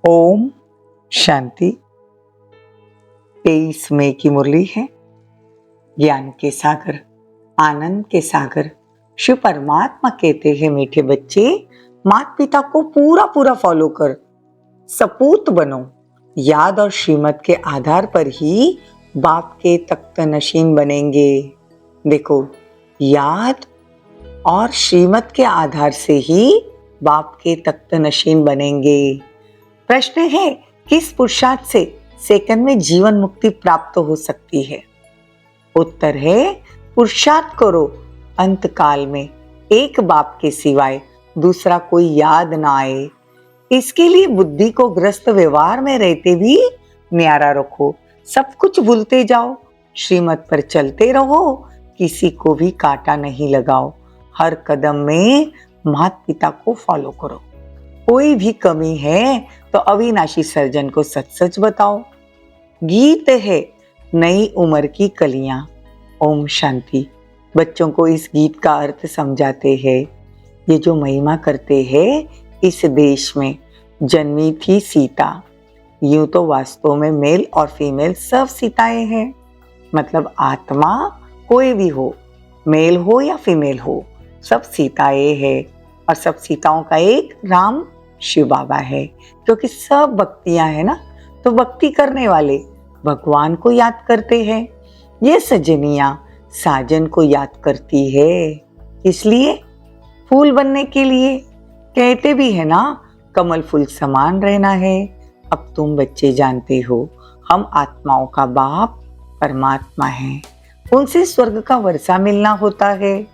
ओम शांति। 23 मई की मुरली है। ज्ञान के सागर, आनंद के सागर शिव परमात्मा कहते हैं, मीठे बच्चे माता पिता को पूरा फॉलो कर, सपूत बनो। याद और श्रीमत के आधार पर ही बाप के तख्त नशीन बनेंगे। देखो, याद और श्रीमत के आधार से ही बाप के तख्त नशीन बनेंगे। प्रश्न है, किस पुरुषार्थ से सेकंड में जीवन मुक्ति प्राप्त हो सकती है? उत्तर है, पुरुषार्थ करो अंत काल में एक बाप के सिवाय दूसरा कोई याद ना आए। इसके लिए बुद्धि को ग्रस्त व्यवहार में रहते भी न्यारा रखो, सब कुछ भूलते जाओ, श्रीमत पर चलते रहो, किसी को भी कांटा नहीं लगाओ। हर कदम में माता पिता को फॉलो करो। कोई भी कमी है तो अविनाशी सर्जन को सच सच बताओ। गीत है नई उम्र की कलियां। ओम शांति। बच्चों को इस गीत का अर्थ समझाते हैं। ये जो महिमा करते हैं, इस देश में जन्मी थी सीता। यूं तो वास्तव में मेल और फीमेल सब सीताएं हैं, मतलब आत्मा कोई भी हो, मेल हो या फीमेल हो, सब सीताएं हैं। और सब सीताओं का एक राम शिव बाबा है, क्योंकि सब भक्तियां है ना, तो भक्ति करने वाले भगवान को याद करते हैं। ये सजनिया साजन को याद करती है, इसलिए फूल बनने के लिए कहते भी है ना, कमल फूल समान रहना है। अब तुम बच्चे जानते हो, हम आत्माओं का बाप परमात्मा है, उनसे स्वर्ग का वर्षा मिलना होता है,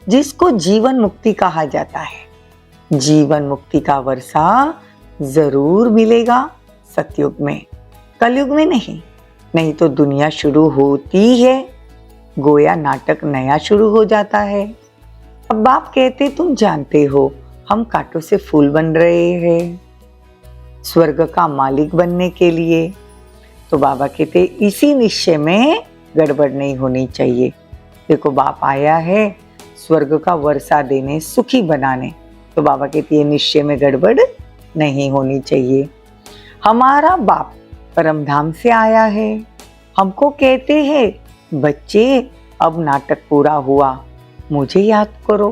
जिसको जीवन मुक्ति कहा जाता है। जीवन मुक्ति का वर्षा जरूर मिलेगा सतयुग में, कलयुग में नहीं तो दुनिया शुरू होती है, गोया नाटक नया शुरू हो जाता है। अब बाप कहते, तुम जानते हो हम कांटों से फूल बन रहे हैं स्वर्ग का मालिक बनने के लिए। तो बाबा कहते, इसी निश्चय में गड़बड़ नहीं होनी चाहिए। देखो, बाप आया है स्वर्ग का वर्षा देने, सुखी बनाने, तो बाबा कहती है निश्चय में गड़बड़ नहीं होनी चाहिए। हमारा बाप परमधाम से आया है, हमको कहते हैं बच्चे अब नाटक पूरा हुआ, मुझे याद करो।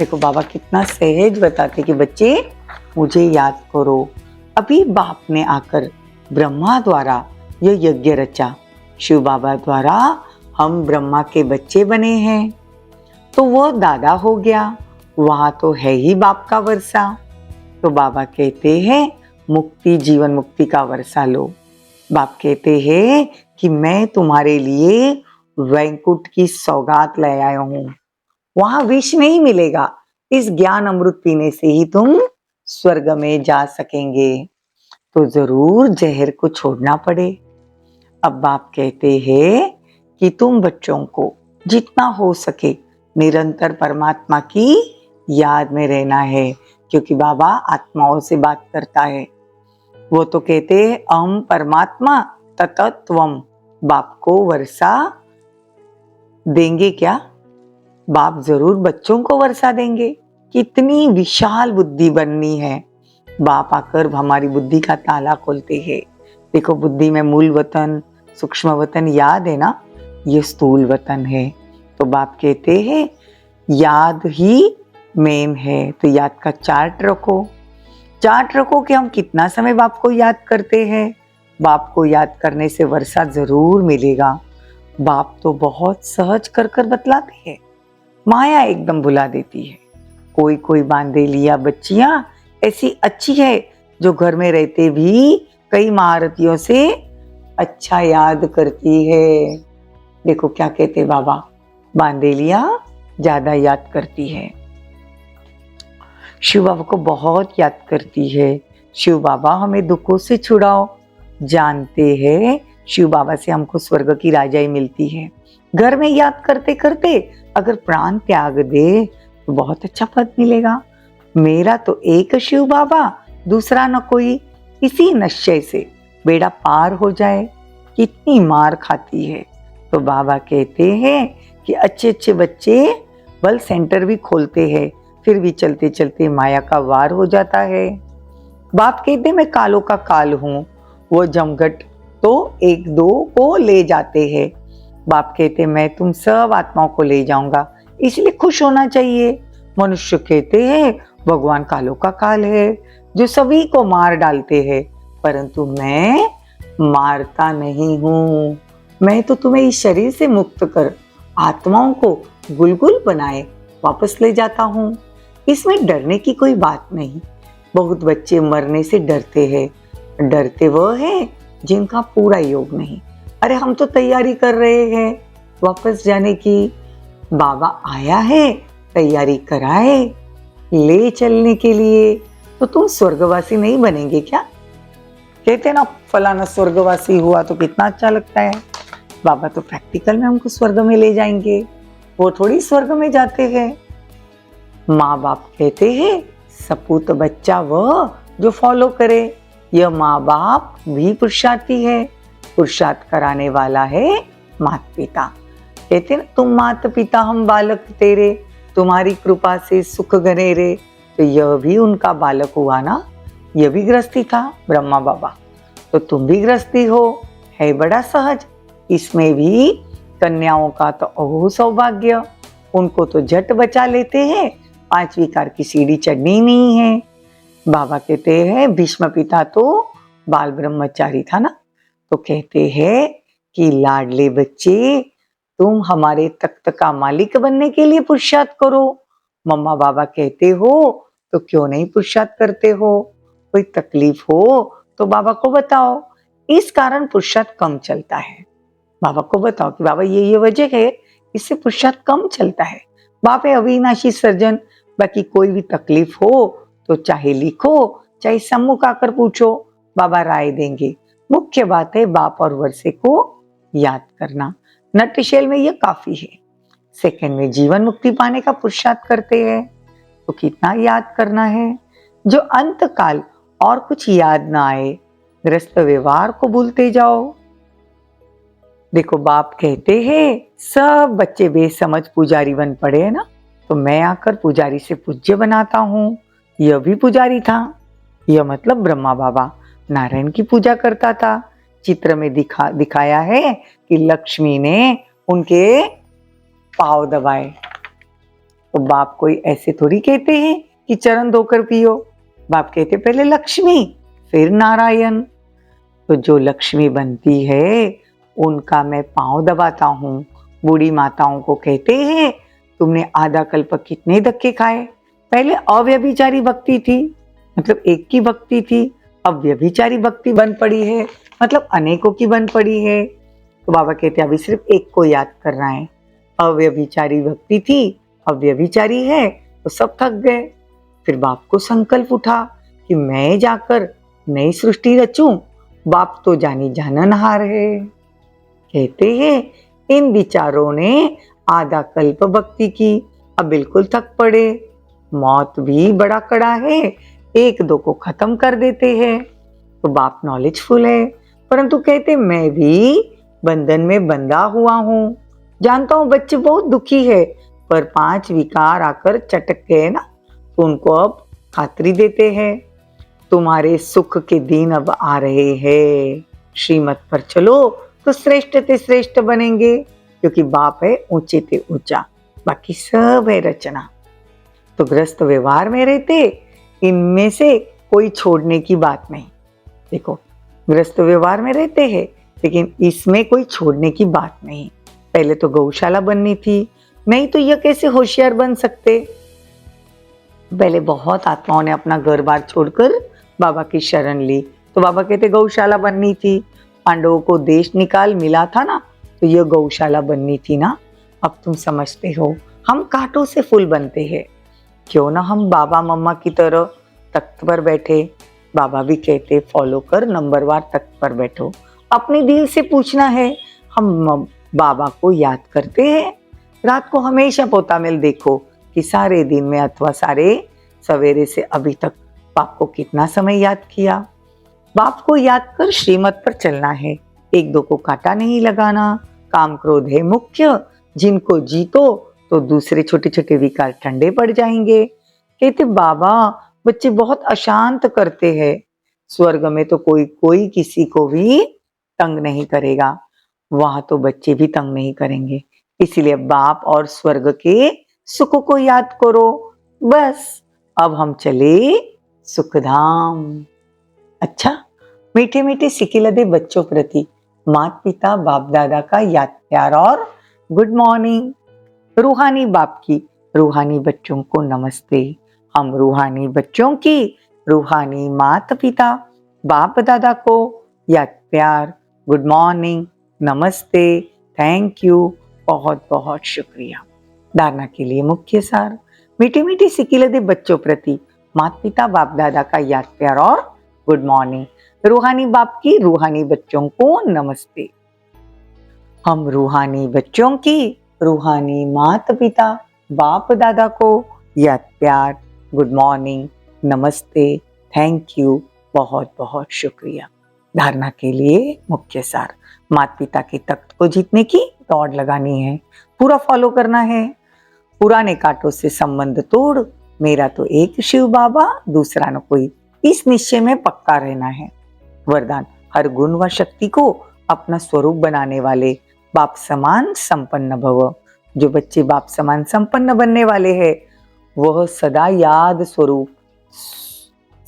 देखो, बाबा कितना सहज बताते कि बच्चे मुझे याद करो। अभी बाप ने आकर ब्रह्मा द्वारा यह यज्ञ रचा, शिव बाबा द्वारा हम ब्रह्मा के बच्चे बने हैं, तो वो दादा हो गया, वहां तो है ही बाप का वर्षा। तो बाबा कहते हैं मुक्ति, जीवन मुक्ति का वर्षा लो। बाप कहते हैं कि मैं तुम्हारे लिए वैकुंठ की सौगात ले आया हूं, वहां विष नहीं मिलेगा, इस ज्ञान अमृत पीने से ही तुम स्वर्ग में जा सकेंगे। तो जरूर जहर को छोड़ना पड़े। अब बाप कहते हैं कि तुम बच्चों को जितना हो सके निरंतर परमात्मा की याद में रहना है, क्योंकि बाबा आत्माओं से बात करता है। वो तो कहते हैं अहम परमात्मा ततत्वम। बाप को वर्षा देंगे क्या? बाप जरूर बच्चों को वर्षा देंगे। कितनी विशाल बुद्धि बननी है। बाप आकर हमारी बुद्धि का ताला खोलते हैं। देखो, बुद्धि में मूल वतन, सूक्ष्म वतन याद है ना, ये स्थूल वतन है। तो बाप कहते हैं याद ही मेन है, तो याद का चार्ट रखो कि हम कितना समय बाप को याद करते हैं। बाप को याद करने से वर्षा जरूर मिलेगा। बाप तो बहुत सहज कर बतलाते हैं, माया एकदम भुला देती है। कोई बांधे लिया बच्चियां ऐसी अच्छी है, जो घर में रहते भी कई महारथियों से अच्छा याद करती है। देखो क्या कहते बाबा, बांदेलिया ज्यादा याद करती है, शिव बाबा को बहुत याद करती है। शिव बाबा हमें दुखों से छुड़ाओ। जानते हैं शिव बाबा से हमको स्वर्ग की राजाई मिलती है। घर में याद करते करते अगर प्राण त्याग दे तो बहुत अच्छा पद मिलेगा। मेरा तो एक शिव बाबा, दूसरा न कोई, इसी निश्चय से बेड़ा पार हो जाए। कितनी मार खाती है। तो बाबा कहते हैं कि अच्छे बच्चे बल सेंटर भी खोलते हैं, फिर भी चलते चलते माया का वार हो जाता है। बाप कहते मैं कालों का काल हूँ, वो जमघट तो एक दो को ले जाते हैं। बाप कहते मैं तुम सब आत्माओं को ले जाऊंगा, इसलिए खुश होना चाहिए। मनुष्य कहते हैं भगवान कालों का काल है जो सभी को मार डालते हैं, परंतु मैं मारता नहीं हूँ। मैं तो तुम्हें इस शरीर से मुक्त कर आत्माओं को गुलगुल बनाए वापस ले जाता हूँ। इसमें डरने की कोई बात नहीं। बहुत बच्चे मरने से डरते हैं, डरते वह है जिनका पूरा योग नहीं। अरे हम तो तैयारी कर रहे हैं वापस जाने की। बाबा आया है तैयारी कराए ले चलने के लिए। तो तुम स्वर्गवासी नहीं बनेंगे क्या? कहते ना फलाना स्वर्गवासी हुआ तो कितना अच्छा लगता है। बाबा तो प्रैक्टिकल में हमको स्वर्ग में ले जाएंगे, वो थोड़ी स्वर्ग में जाते हैं। माँ बाप कहते हैं सपूत बच्चा वह जो फॉलो करे। यह माँ बाप भी पुरुषार्थी है, पुरुषार्थ कराने वाला है माता पिता। कहते ना तुम माता पिता हम बालक तेरे, तुम्हारी कृपा से सुख घने रे। तो यह भी उनका बालक हुआ ना, यह भी गृहस्थी था ब्रह्मा बाबा, तो तुम भी गृहस्थी हो, है बड़ा सहज। इसमें भी कन्याओं का तो ओह सौभाग्य, उनको तो झट बचा लेते हैं, 5 विकार की सीढ़ी चढ़नी नहीं है। बाबा कहते हैं भीष्म पिता तो बाल ब्रह्मचारी था ना, तो कहते हैं कि लाडले बच्चे तुम हमारे तख्त का मालिक बनने के लिए पुरुषार्थ करो। मम्मा बाबा कहते हो तो क्यों नहीं पुरुषार्थ करते हो? कोई तकलीफ हो तो बाबा को बताओ। इस कारण पुरुषार्थ कम चलता है। बाबा को बताओ कि बाबा ये वजह है, इससे पुरुषार्थ कम चलता है। बाप है अविनाशी सर्जन, बाकी कोई भी तकलीफ हो तो चाहे लिखो चाहे सम्मुख आकर पूछो, बाबा राय देंगे। मुख्य बात है बाप और वर्षे को याद करना। नटशेल में यह काफी है। सेकंड में जीवन मुक्ति पाने का पुरुषार्थ करते हैं तो कितना याद करना है, जो अंत काल और कुछ याद ना आए, गृहस्थ व्यवहार को भूलते जाओ। देखो बाप कहते हैं सब बच्चे बेसमझ पुजारी बन पड़े हैं ना, तो मैं आकर पुजारी से पूज्य बनाता हूँ। यह भी पुजारी था, यह मतलब ब्रह्मा बाबा नारायण की पूजा करता था। चित्र में दिखाया है कि लक्ष्मी ने उनके पांव दबाए। तो बाप कोई ऐसे थोड़ी कहते हैं कि चरण धोकर पियो। बाप कहते पहले लक्ष्मी फिर नारायण। तो जो लक्ष्मी बनती है उनका मैं पांव दबाता हूँ। बूढ़ी माताओं को कहते हैं तुमने आधा कल्प कितने धक्के खाए। पहले अव्यभिचारी भक्ति थी, मतलब एक की भक्ति थी, अब व्यभिचारी भक्ति बन पड़ी है, मतलब अनेकों की बन पड़ी है। तो बाबा कहते अभी सिर्फ एक को याद करना है। अव्यभिचारी भक्ति थी, अब व्यभिचारी है, तो सब थक गए। फिर बाप को संकल्प उठा कि मैं जाकर नई सृष्टि रचूं। बाप तो जानी जाननहार है। कहते हैं इन विचारों ने आधा कल्प भक्ति की, अब बिल्कुल थक पड़े। मौत भी बड़ा कड़ा है, एक दो को खत्म कर देते हैं। तो बाप नॉलेजफुल है, परंतु कहते मैं भी बंधन में बंधा हुआ हूँ। जानता हूँ बच्चे बहुत दुखी है, पर 5 विकार आकर चटक गए ना, तो उनको अब खातरी देते हैं। तुम्हारे सुख के दिन अब आ रहे हैं, श्रीमत पर चलो तो श्रेष्ठ ते श्रेष्ठ बनेंगे, क्योंकि बाप है ऊंचे ते ऊंचा, बाकी सब है रचना। तो ग्रस्त व्यवहार में रहते, इनमें से कोई छोड़ने की बात नहीं। देखो ग्रस्त व्यवहार में रहते हैं, लेकिन इसमें कोई छोड़ने की बात नहीं। पहले तो गौशाला बननी थी, नहीं तो यह कैसे होशियार बन सकते। पहले बहुत आत्माओं ने अपना घर बार छोड़कर बाबा की शरण ली, तो बाबा कहते गौशाला बननी थी। पांडवों को देश निकाल मिला था ना, तो यह गौशाला बननी थी ना। अब तुम समझते हो हम कांटों से फूल बनते हैं, क्यों ना हम बाबा मम्मा की तरह तख्त पर बैठे। बाबा भी कहते फॉलो कर नंबरवार तख्त पर बैठो। अपने दिल से पूछना है। हम बाबा को याद करते हैं। रात को हमेशा पोता मेल देखो कि सारे दिन में अथवा सारे सवेरे से अभी तक बाप को कितना समय याद किया। बाप को याद कर श्रीमत पर चलना है, एक दो को कांटा नहीं लगाना। काम क्रोध है मुख्य, जिनको जीतो तो दूसरे छोटे छोटे विकार ठंडे पड़ जाएंगे। कहते बाबा बच्चे बहुत अशांत करते हैं, स्वर्ग में तो कोई कोई किसी को भी तंग नहीं करेगा, वहां तो बच्चे भी तंग नहीं करेंगे। इसलिए बाप और स्वर्ग के सुख को याद करो। बस अब हम चले सुखधाम। अच्छा, मीठे मीठे सिकिलदे बच्चों प्रति माता पिता बाप दादा का याद प्यार और गुड मॉर्निंग। रूहानी बाप की रूहानी बच्चों को नमस्ते। हम रूहानी बच्चों की रूहानी माता पिता बाप दादा को याद प्यार, गुड मॉर्निंग, नमस्ते, थैंक यू, बहुत बहुत शुक्रिया। धारणा के लिए मुख्य सार। मीठी मीठी सिकिलदे बच्चों प्रति माता पिता बाप दादा का याद प्यार और गुड मॉर्निंग। रूहानी बाप की रूहानी बच्चों को नमस्ते। हम रूहानी बच्चों की रूहानी माता पिता बाप दादा को याद प्यार, गुड मॉर्निंग, नमस्ते, थैंक यू, बहुत बहुत शुक्रिया। धारणा के लिए मुख्य सार। माता पिता के तख्त को जीतने की दौड़ लगानी है, पूरा फॉलो करना है। पुराने कांटों से संबंध तोड़, मेरा तो एक शिव बाबा, दूसरा न कोई, इस निश्चय में पक्का रहना है। वरदान, हर गुण व शक्ति को अपना स्वरूप बनाने वाले बाप समान संपन्न भव। जो बच्चे बाप समान संपन्न बनने वाले हैं, वह सदा याद स्वरूप,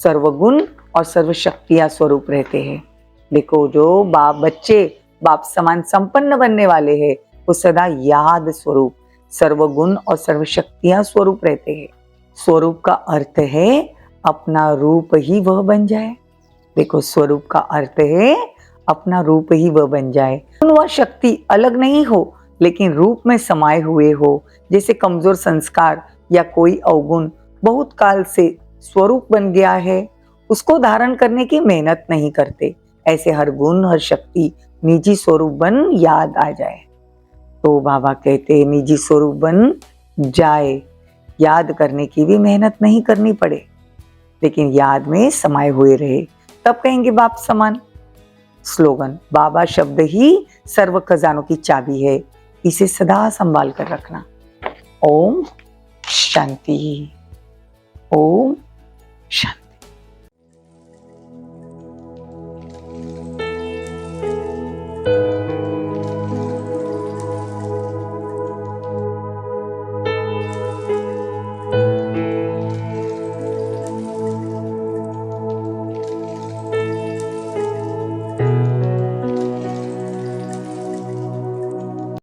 सर्वगुण और सर्वशक्तियां स्वरूप रहते हैं। देखो, जो बच्चे बाप समान संपन्न बनने वाले हैं, वो सदा याद स्वरूप, सर्वगुण और सर्वशक्तियां स्वरूप रहते हैं। स्वरूप का अर्थ है अपना रूप ही वह बन जाए। देखो, स्वरूप का अर्थ है अपना रूप ही वह बन जाए। वह शक्ति अलग नहीं हो, लेकिन रूप में समाये हुए हो। जैसे कमजोर संस्कार या कोई अवगुण बहुत काल से स्वरूप बन गया है, उसको धारण करने की मेहनत नहीं करते, ऐसे हर गुण हर शक्ति निजी स्वरूप बन याद आ जाए। तो बाबा कहते हैं निजी स्वरूप बन जाए, याद करने की भी मेहनत नहीं करनी पड़े, लेकिन याद में समाये हुए रहे, तब कहेंगे बाप समान। स्लोगन, बाबा शब्द ही सर्व खजानों की चाबी है, इसे सदा संभाल कर रखना। ओम शांति, ओम शांति।